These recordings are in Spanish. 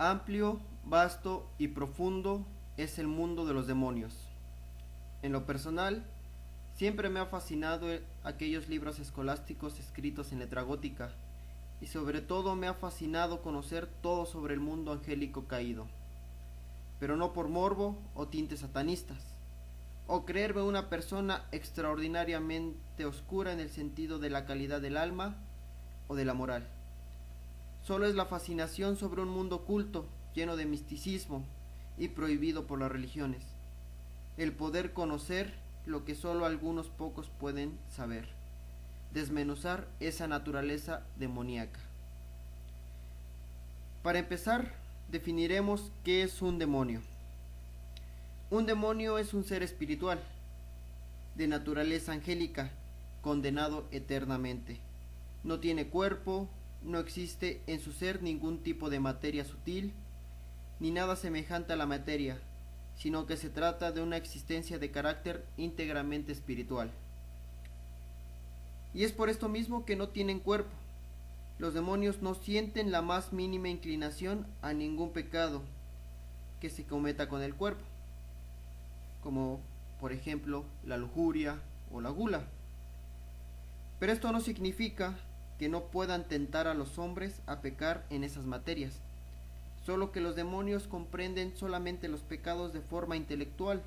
Amplio, vasto y profundo es el mundo de los demonios. En lo personal, siempre me ha fascinado aquellos libros escolásticos escritos en letra gótica, y sobre todo me ha fascinado conocer todo sobre el mundo angélico caído, pero no por morbo o tintes satanistas, o creerme una persona extraordinariamente oscura en el sentido de la calidad del alma o de la moral. Solo es la fascinación sobre un mundo oculto, lleno de misticismo y prohibido por las religiones. El poder conocer lo que solo algunos pocos pueden saber. Desmenuzar esa naturaleza demoníaca. Para empezar, definiremos qué es un demonio. Un demonio es un ser espiritual, de naturaleza angélica, condenado eternamente. No tiene cuerpo, no existe en su ser ningún tipo de materia sutil, ni nada semejante a la materia, sino que se trata de una existencia de carácter íntegramente espiritual. Y es por esto mismo que no tienen cuerpo. Los demonios no sienten la más mínima inclinación a ningún pecado que se cometa con el cuerpo, como por ejemplo la lujuria o la gula. Pero esto no significa que no puedan tentar a los hombres a pecar en esas materias, solo que los demonios comprenden solamente los pecados de forma intelectual,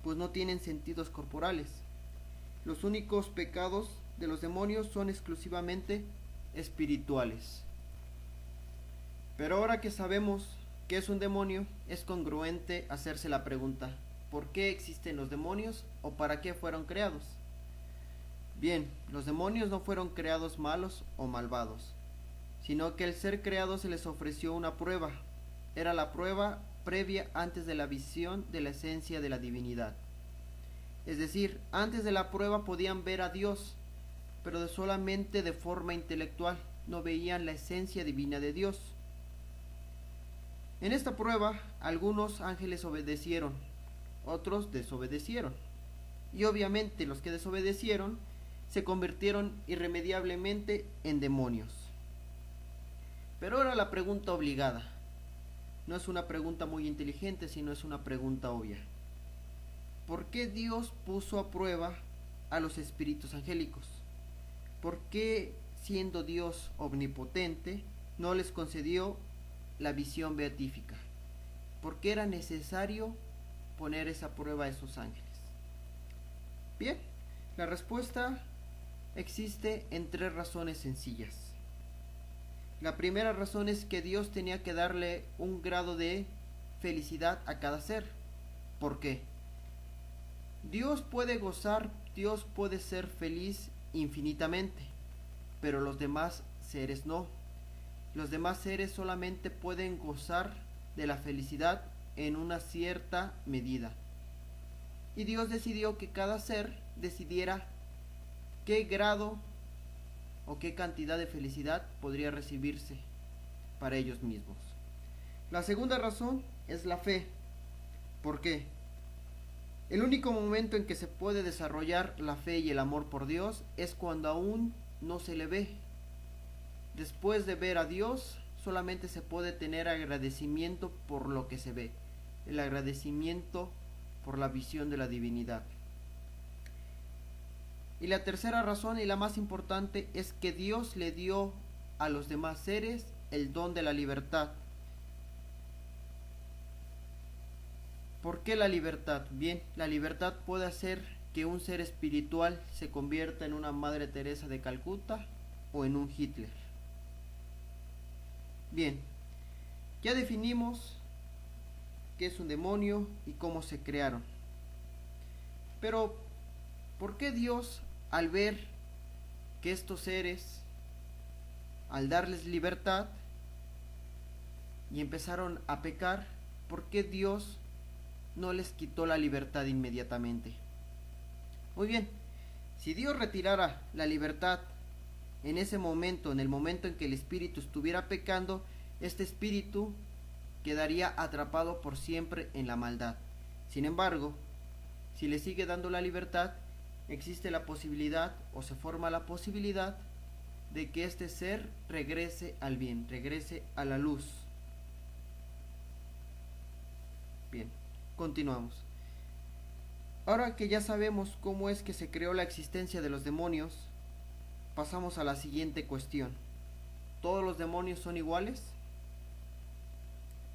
pues no tienen sentidos corporales. Los únicos pecados de los demonios son exclusivamente espirituales. Pero ahora que sabemos qué es un demonio, es congruente hacerse la pregunta: ¿por qué existen los demonios o para qué fueron creados? Bien, los demonios no fueron creados malos o malvados, sino que al ser creados se les ofreció una prueba. Era la prueba previa antes de la visión de la esencia de la divinidad. Es decir, antes de la prueba podían ver a Dios, pero solamente de forma intelectual, no veían la esencia divina de Dios. En esta prueba, algunos ángeles obedecieron, otros desobedecieron, y obviamente los que desobedecieron se convirtieron irremediablemente en demonios. Pero ahora la pregunta obligada. No es una pregunta muy inteligente, sino es una pregunta obvia. ¿Por qué Dios puso a prueba a los espíritus angélicos? ¿Por qué, siendo Dios omnipotente, no les concedió la visión beatífica? ¿Por qué era necesario poner esa prueba a esos ángeles? Bien, la respuesta existe en tres razones sencillas. La primera razón es que Dios tenía que darle un grado de felicidad a cada ser. ¿Por qué? Dios puede gozar, Dios puede ser feliz infinitamente, pero los demás seres no. Los demás seres solamente pueden gozar de la felicidad en una cierta medida. Y Dios decidió que cada ser decidiera qué grado o qué cantidad de felicidad podría recibirse para ellos mismos. La segunda razón es la fe. ¿Por qué? El único momento en que se puede desarrollar la fe y el amor por Dios es cuando aún no se le ve. Después de ver a Dios, solamente se puede tener agradecimiento por lo que se ve, el agradecimiento por la visión de la divinidad. Y la tercera razón, y la más importante, es que Dios le dio a los demás seres el don de la libertad. ¿Por qué la libertad? Bien, la libertad puede hacer que un ser espiritual se convierta en una Madre Teresa de Calcuta o en un Hitler. Bien, ya definimos qué es un demonio y cómo se crearon. Pero, ¿por qué Dios, al ver que estos seres, al darles libertad y empezaron a pecar, por qué Dios no les quitó la libertad inmediatamente? Muy bien, si Dios retirara la libertad en ese momento, en el momento en que el espíritu estuviera pecando, este espíritu quedaría atrapado por siempre en la maldad. Sin embargo, si le sigue dando la libertad, existe la posibilidad o se forma la posibilidad de que este ser regrese al bien, regrese a la luz. Continuamos. Ahora que ya sabemos cómo es que se creó la existencia de los demonios, pasamos a la siguiente cuestión. ¿Todos los demonios son iguales?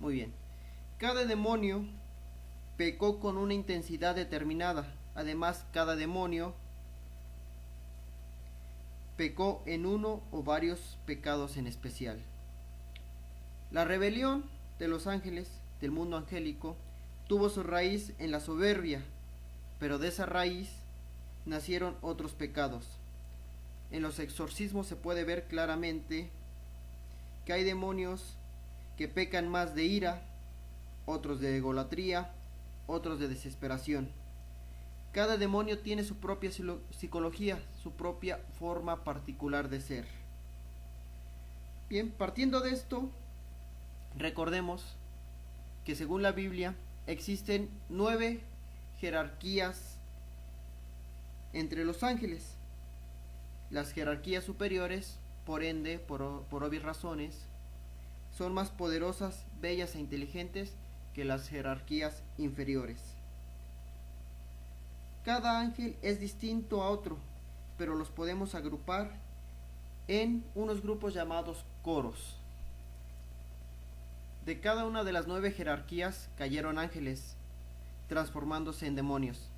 Muy bien. Cada demonio pecó con una intensidad determinada. Además, cada demonio pecó en uno o varios pecados en especial. La rebelión de los ángeles, del mundo angélico, tuvo su raíz en la soberbia, pero de esa raíz nacieron otros pecados. En los exorcismos se puede ver claramente que hay demonios que pecan más de ira, otros de egolatría, otros de desesperación. Cada demonio tiene su propia psicología, su propia forma particular de ser. Bien, partiendo de esto, recordemos que según la Biblia existen 9 jerarquías entre los ángeles. Las jerarquías superiores, por ende, por obvias razones, son más poderosas, bellas e inteligentes que las jerarquías inferiores. Cada ángel es distinto a otro, pero los podemos agrupar en unos grupos llamados coros. De cada una de las 9 jerarquías cayeron ángeles, transformándose en demonios.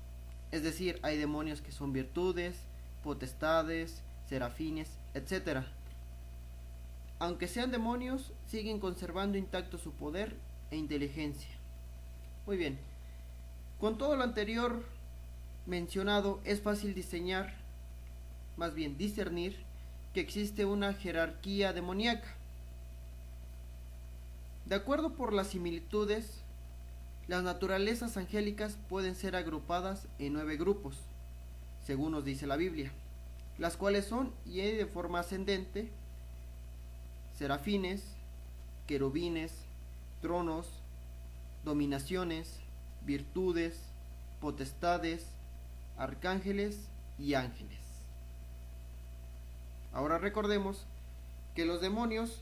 Es decir, hay demonios que son virtudes, potestades, serafines, etc. Aunque sean demonios, siguen conservando intacto su poder e inteligencia. Muy bien, con todo lo anterior mencionado, es fácil discernir que existe una jerarquía demoníaca. De acuerdo por las similitudes, las naturalezas angélicas pueden ser agrupadas en 9 grupos, según nos dice la Biblia, las cuales son, y de forma ascendente, serafines, querubines, tronos, dominaciones, virtudes, potestades, arcángeles y ángeles. Ahora recordemos que los demonios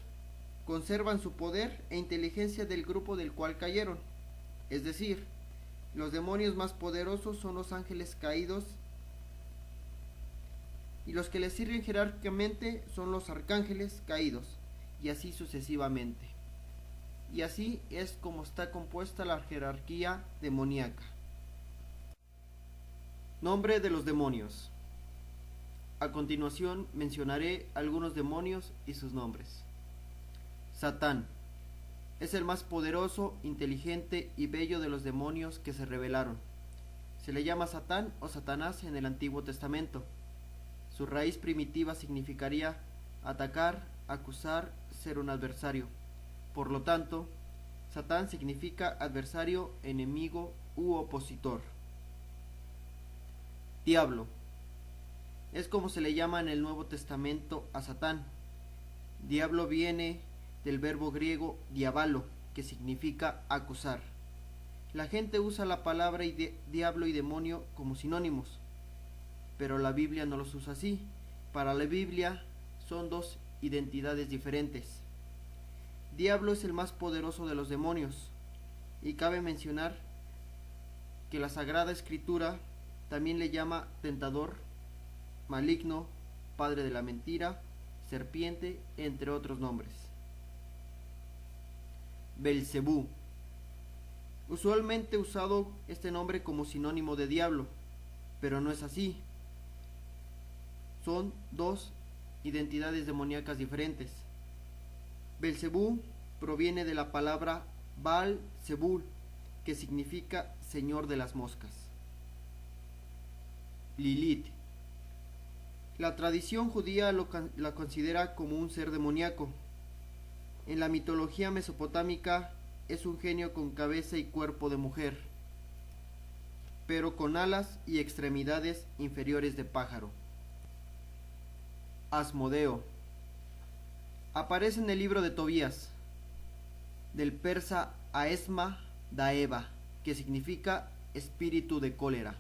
conservan su poder e inteligencia del grupo del cual cayeron. Es decir, los demonios más poderosos son los ángeles caídos y los que les sirven jerárquicamente son los arcángeles caídos, y así sucesivamente. Y así es como está compuesta la jerarquía demoníaca. Nombre de los demonios. A continuación mencionaré algunos demonios y sus nombres. Satán. Es el más poderoso, inteligente y bello de los demonios que se revelaron. Se le llama Satán o Satanás en el Antiguo Testamento. Su raíz primitiva significaría atacar, acusar, ser un adversario. Por lo tanto, Satán significa adversario, enemigo u opositor. Diablo. Es como se le llama en el Nuevo Testamento a Satán. Diablo viene del verbo griego diabalo, que significa acusar. La gente usa la palabra diablo y demonio como sinónimos, pero la Biblia no los usa así. Para la Biblia son 2 identidades diferentes. Diablo es el más poderoso de los demonios, y cabe mencionar que la Sagrada Escritura también le llama tentador, maligno, padre de la mentira, serpiente, entre otros nombres. Belcebú. Usualmente usado este nombre como sinónimo de diablo, pero no es así. Son 2 identidades demoníacas diferentes. Belcebú proviene de la palabra Baal-Zebul, que significa señor de las moscas. Lilith. La tradición judía la considera como un ser demoníaco. En la mitología mesopotámica es un genio con cabeza y cuerpo de mujer, pero con alas y extremidades inferiores de pájaro. Asmodeo. Aparece en el libro de Tobías, del persa Aesma Daeva, que significa espíritu de cólera.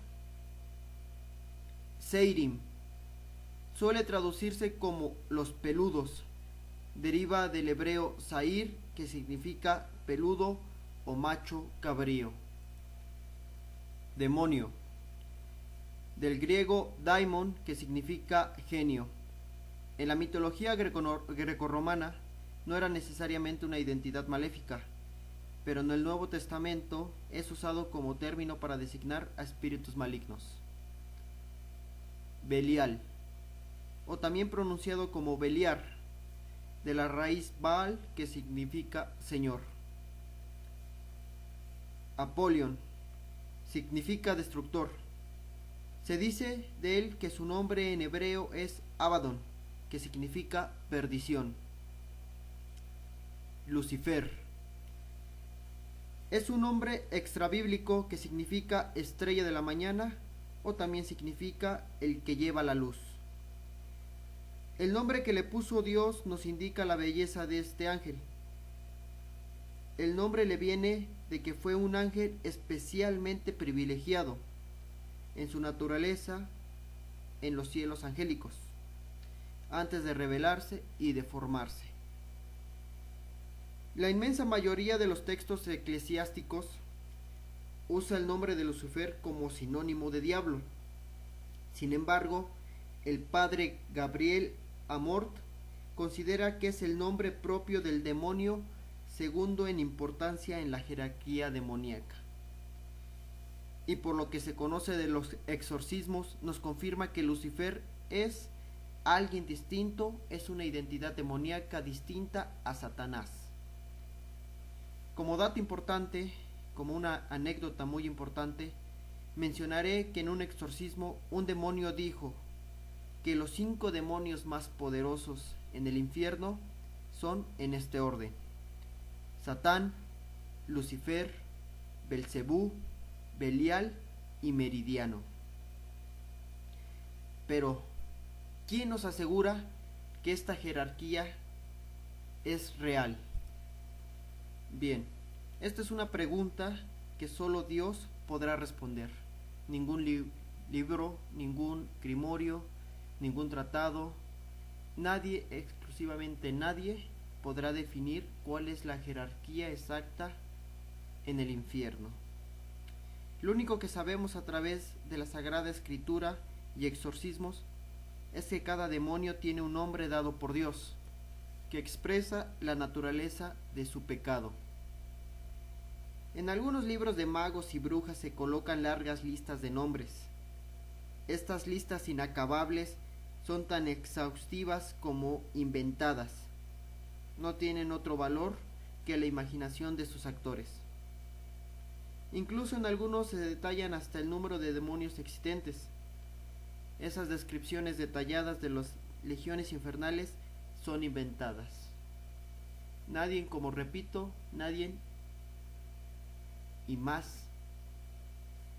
Seirim. Suele traducirse como los peludos. Deriva del hebreo sair, que significa peludo o macho cabrío. Demonio. Del griego daimon, que significa genio. En la mitología grecorromana no era necesariamente una identidad maléfica, pero en el Nuevo Testamento es usado como término para designar a espíritus malignos. Belial, o también pronunciado como Beliar, de la raíz Baal, que significa señor. Apolión, significa destructor. Se dice de él que su nombre en hebreo es Abaddon, que significa perdición. Lucifer es un nombre extrabíblico que significa estrella de la mañana, o también significa el que lleva la luz. El nombre que le puso Dios nos indica la belleza de este ángel. El nombre le viene de que fue un ángel especialmente privilegiado en su naturaleza en los cielos angélicos, antes de revelarse y de formarse. La inmensa mayoría de los textos eclesiásticos usa el nombre de Lucifer como sinónimo de diablo. Sin embargo, el padre Gabriel Amort considera que es el nombre propio del demonio, segundo en importancia en la jerarquía demoníaca. Y por lo que se conoce de los exorcismos, nos confirma que Lucifer es alguien distinto, es una identidad demoníaca distinta a Satanás. Como dato importante, como una anécdota muy importante, mencionaré que en un exorcismo un demonio dijo que los 5 demonios más poderosos en el infierno son en este orden: Satán, Lucifer, Belcebú, Belial y Meridiano. Pero, ¿quién nos asegura que esta jerarquía es real? Bien, esta es una pregunta que solo Dios podrá responder. Ningún libro, ningún grimorio, ningún tratado, nadie, exclusivamente nadie, podrá definir cuál es la jerarquía exacta en el infierno. Lo único que sabemos a través de la Sagrada Escritura y exorcismos es que cada demonio tiene un nombre dado por Dios, que expresa la naturaleza de su pecado. En algunos libros de magos y brujas se colocan largas listas de nombres. Estas listas inacabables son tan exhaustivas como inventadas. No tienen otro valor que la imaginación de sus actores. Incluso en algunos se detallan hasta el número de demonios existentes. Esas descripciones detalladas de las legiones infernales son inventadas. Nadie, como repito, nadie y más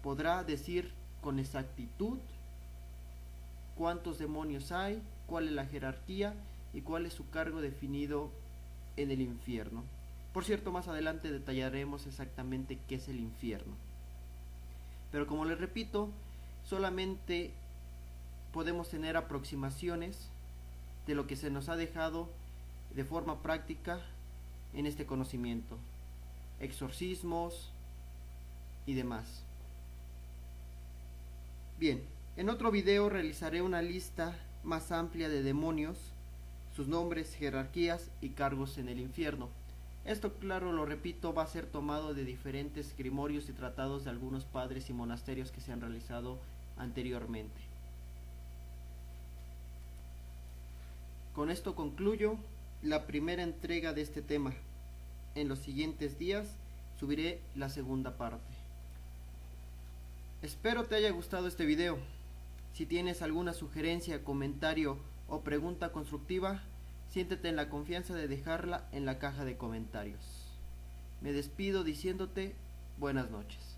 podrá decir con exactitud cuántos demonios hay, cuál es la jerarquía y cuál es su cargo definido en el infierno. Por cierto, más adelante detallaremos exactamente qué es el infierno. Pero como les repito, solamente podemos tener aproximaciones de lo que se nos ha dejado de forma práctica en este conocimiento. Exorcismos y demás. Bien, en otro video realizaré una lista más amplia de demonios, sus nombres, jerarquías y cargos en el infierno. Esto, claro, lo repito, va a ser tomado de diferentes grimorios y tratados de algunos padres y monasterios que se han realizado anteriormente. Con esto concluyo la primera entrega de este tema. En los siguientes días subiré la segunda parte. Espero te haya gustado este video. Si tienes alguna sugerencia, comentario o pregunta constructiva, siéntete en la confianza de dejarla en la caja de comentarios. Me despido diciéndote buenas noches.